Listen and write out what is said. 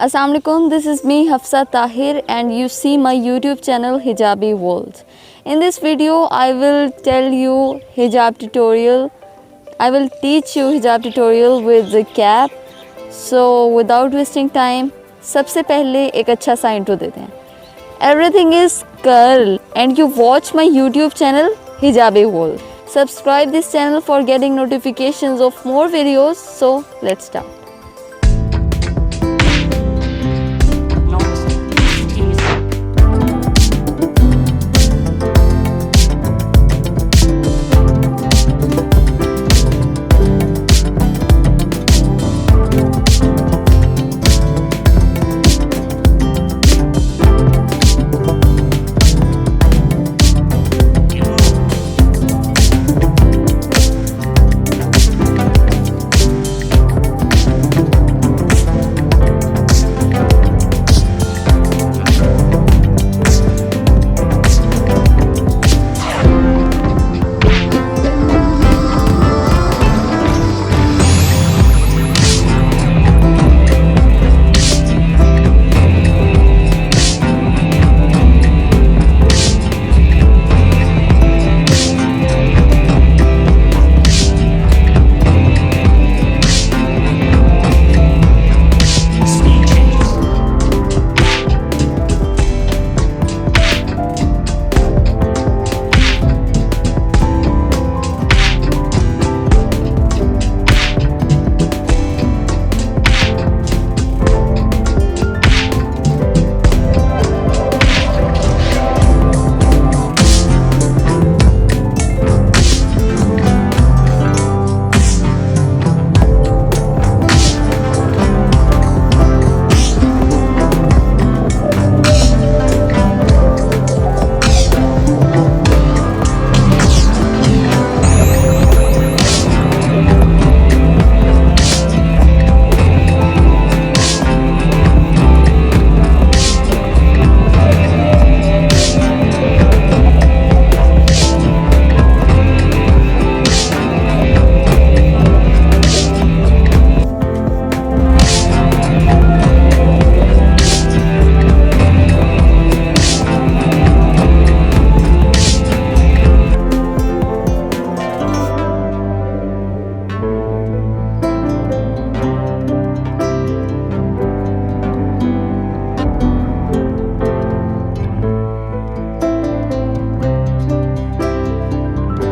Asalam Alaikum, this is me Hafsa Tahir and you see my YouTube channel Hijabi World. In this video I will tell you hijab tutorial. I will teach you hijab tutorial with the cap. So without wasting time, सबसे पहले एक अच्छा सा intro देते हैं. Everything is curl and you watch my YouTube channel Hijabi World. Subscribe this channel for getting notifications of more videos. So let's start.